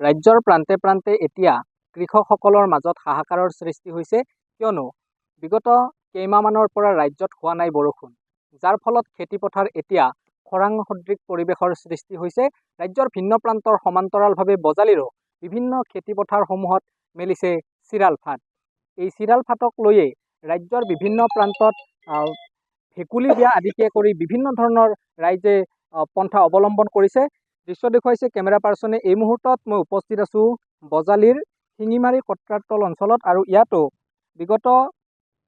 ৰাজ্যৰ প্ৰান্তে প্ৰান্তে এতিয়া কৃষকসকলৰ মাজত হাহাকাৰৰ সৃষ্টি হৈছে, কিয়নো বিগত কেইমাহমানৰ পৰা ৰাজ্যত হোৱা নাই বৰষুণ, যাৰ ফলত খেতিপথাৰ এতিয়া খৰাং সদৃশ পৰিৱেশৰ সৃষ্টি হৈছে। ৰাজ্যৰ ভিন্ন প্ৰান্তৰ সমান্তৰালভাৱে বজালিৰো বিভিন্ন খেতিপথাৰসমূহত মেলিছে চিৰাল ফাট। এই চিৰাল ফাটক লৈয়ে ৰাজ্যৰ বিভিন্ন প্ৰান্তত ভেকুলী বিয়া আদিকে কৰি বিভিন্ন ধৰণৰ ৰাইজে পন্থা অৱলম্বন কৰিছে। দৃশ্য দেখুৱাইছে কেমেৰা পাৰ্চনে। এই মুহূৰ্তত মই উপস্থিত আছোঁ বজালিৰ শিঙিমাৰী কট্ৰাতল অঞ্চলত, আৰু ইয়াতো বিগত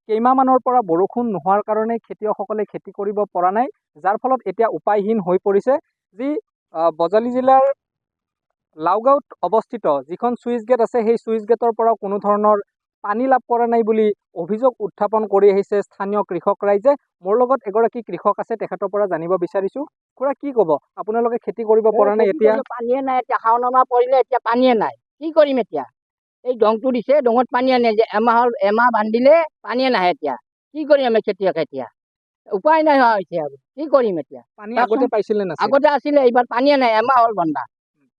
কেইমাহমানৰ পৰা বৰষুণ নোহোৱাৰ কাৰণে খেতিয়কসকলে খেতি কৰিব পৰা নাই, যাৰ ফলত এতিয়া উপায়হীন হৈ পৰিছে। যি বজালি জিলাৰ লাওগাঁৱত অৱস্থিত যিখন চুইচ গেট আছে, সেই চুইচ গেটৰ পৰা কোনো ধৰণৰ পানী লাভ কৰা নাই বুলি অভিযোগ উত্থাপন কৰি আহিছে স্থানীয় কৃষক ৰাইজে। মোৰ লগত এগৰাকী কৃষক আছে, তেখেতৰ পৰা জানিব বিচাৰিছোঁ। খুৰা, কি ক'ব, আপোনালোকে খেতি কৰিব পৰা নাই? এতিয়া পানীয়ে নাই, এতিয়া শাওণ মাহ পৰিলে, এতিয়া পানীয়ে নাই, কি কৰিম এতিয়া? এই ডংটো দিছে, ডঙত পানী আনে যে এমাহ বান্ধিলে পানীয়ে নাহে। এতিয়া কি কৰিম আমি খেতিয়ক? এতিয়া উপায় নাই হোৱা হৈছে, আৰু কি কৰিম এতিয়া? পানী আগতে পাইছিলে না? আগতে আছিলে, এইবাৰ পানীয়ে নাই। এমাহ হ'ল বন্ধা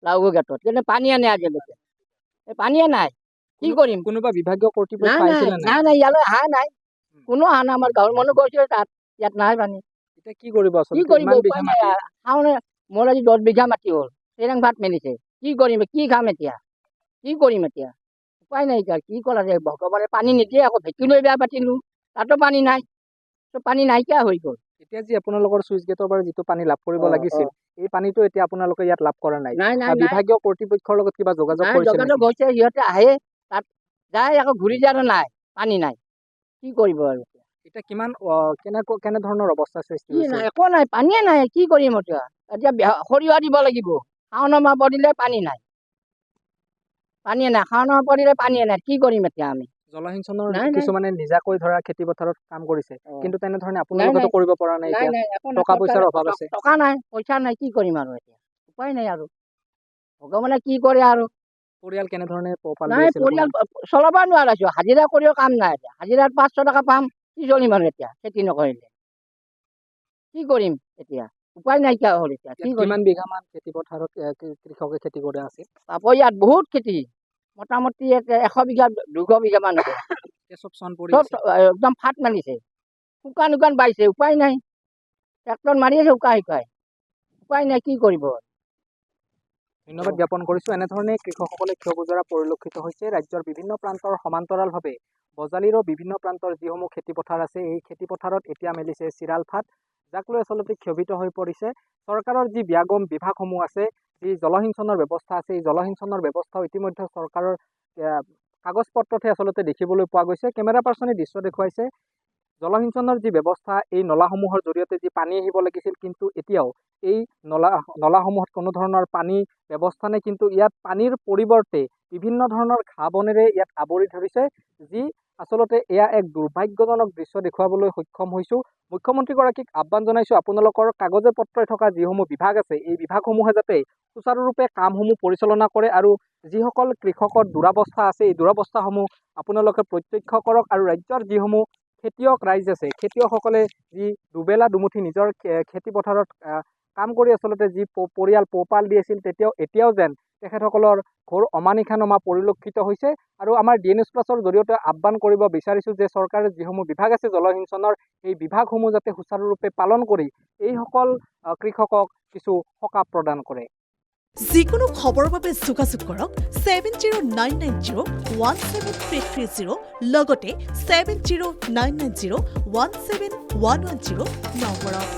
লাওগো গেটত, কিন্তু পানীয়ে নাই আজিলৈকে। পানীয়ে নাই, কি কৰিম? কোনোবা বিভাগীয় কৰ্তৃপক্ষ আহিছিলে? নাই নাই, ইয়ালৈ অহা নাই, কোনো অহা নাই। আমাৰ গাঁৱৰ মানুহ গৈছে তাত, ইয়াত নাই পানী। এতিয়া কি কৰিব? কি কৰিম? উপায় নাই। শাওনে মোৰ আজি 10 বিঘা মাটি হ'ল, চেৰেং ভাত মেলিছে, কি কৰিম? কি খাম এতিয়া? কি কৰিম এতিয়া? উপায় নাই। এতিয়া কি কৰা যায়? ভগৱানে পানী নিদিয়ে। আকৌ ভেটি লৈ বেয়া পাতিলো, তাতো পানী নাই, পানী নাইকিয়া হৈ গ'ল। এতিয়া যি আপোনালোকৰ চুইচ গেটৰ পৰা যিটো পানী লাভ কৰিব লাগিছিল, এই পানীটো এতিয়া আপোনালোকে ইয়াত লাভ কৰা নাই। বিভাগীয় কৰ্তৃপক্ষৰ লগত কিবা যোগাযোগ কৰিছে? যোগাযোগ হৈছে, সিহঁতে আহে, তাত যায়, আকৌ ঘূৰি যায়, আৰু নাই, পানী নাই, কি কৰিব আৰু? এতিয়া কিমান কেনেধৰণৰ অৱস্থাৰ সৃষ্টি হৈছে? একো নাই, পানীয়ে নাই, কি কৰিম এতিয়া? এতিয়া সৰিয়হ দিব লাগিব, শাওণ মাহ পৰিলে পানী নাই, পানীয়ে নাই, শাওণ মাহ পৰিলে পানীয়ে নাই, কি কৰিম এতিয়া আমি? জলসিঞ্চনৰ কিছুমানে নিজাকৈ ধৰা খেতি পথাৰত কাম কৰিছে, কিন্তু তেনেধৰণে আপোনালোকেতো কৰিব পৰা নাই। টকা পইচাৰ অভাৱ আছে। টকা নাই, পইচা নাই, কি কৰিম আৰু এতিয়া? উপায় নাই, আৰু ভগৱানে কি কৰে আৰু। পৰিয়াল কেনেধৰণে পোহপাল নাই, পৰিয়াল চলাব নোৱাৰিছো, হাজিৰা কৰিও কাম নাই। এতিয়া হাজিৰাত 500 টকা পাম, কি চলিম আৰু এতিয়া? খেতি নকৰিলে কি কৰিম এতিয়া? উপায় নাইকিয়া হ'ল। এতিয়া কিমান বিঘা মান খেতি পথাৰত কৃষকে খেতি কৰি আছে? ইয়াত বহুত খেতি, মোটামুটি 100 বিঘা 200 বিঘা মান হ'ব। একদম ফাট মাৰিছে, শুকান বাইছে, উপায় নাই। ট্ৰেক্টৰ মাৰি আছে, শুকাই, উপায় নাই, কি কৰিব? ধন্যবাদ জ্ঞাপন কৰিছোঁ। এনেধৰণে কৃষকসকলে ক্ষোভ গুজৰা পৰিলক্ষিত হৈছে। ৰাজ্যৰ বিভিন্ন প্ৰান্তৰ সমান্তৰালভাৱে বজালিৰো বিভিন্ন প্ৰান্তৰ যিসমূহ খেতিপথাৰ আছে, এই খেতিপথাৰত এতিয়া মেলিছে চিৰাল ফাট, যাক লৈ আচলতে ক্ষোভিত হৈ পৰিছে। চৰকাৰৰ যি ব্যাগম বিভাগসমূহ আছে, যি জলসিঞ্চনৰ ব্যৱস্থা আছে, এই জলসিঞ্চনৰ ব্যৱস্থাও ইতিমধ্যে চৰকাৰৰ কাগজ পত্ৰতহে আচলতে দেখিবলৈ পোৱা গৈছে। কেমেৰা পাৰ্চনে দৃশ্য দেখুৱাইছে। জলসিঞ্চনৰ যি ব্যৱস্থা, এই নলাসমূহৰ জৰিয়তে যি পানী আহিব লাগিছিল, কিন্তু এতিয়াও এই নলাসমূহত কোনো ধৰণৰ পানী ব্যৱস্থা নাই। কিন্তু ইয়াত পানীৰ পৰিৱৰ্তে বিভিন্ন ধৰণৰ ঘাঁহ বনেৰে ইয়াত আৱৰি ধৰিছে, যি আচলতে এয়া এক দুৰ্ভাগ্যজনক দৃশ্য দেখুৱাবলৈ সক্ষম হৈছোঁ। মুখ্যমন্ত্ৰীগৰাকীক আহ্বান জনাইছোঁ, আপোনালোকৰ কাগজে পত্ৰই থকা যিসমূহ বিভাগ আছে, এই বিভাগসমূহে যাতে সুচাৰুৰূপে কামসমূহ পৰিচালনা কৰে, আৰু যিসকল কৃষকৰ দুৰাৱস্থা আছে, এই দুৰাৱস্থাসমূহ আপোনালোকে প্ৰত্যক্ষ কৰক। আৰু ৰাজ্যৰ যিসমূহ খেতিয়ক ৰাইজ আছে, খেতিয়কসকলে যি দুবেলা দুমুঠি নিজৰ খেতি পথাৰত কাম কৰি আচলতে যি পৰিয়াল পোহপাল দি আছিল, এতিয়াও যেন তেখেতসকলৰ ঘোৰ অমানিশা নমা পৰিলক্ষিত হৈছে। আৰু আমাৰ DNS প্লাছৰ জৰিয়তে আহ্বান কৰিব বিচাৰিছোঁ যে চৰকাৰৰ যিসমূহ বিভাগ আছে জলসিঞ্চনৰ, এই বিভাগসমূহ যাতে সুচাৰুৰূপে পালন কৰি এইসকল কৃষকক কিছু সকাহ প্ৰদান কৰে। যিকোনো খবৰৰ বাবে যোগাযোগ কৰক 7099017330 লগতে 7099017110 নম্বৰত।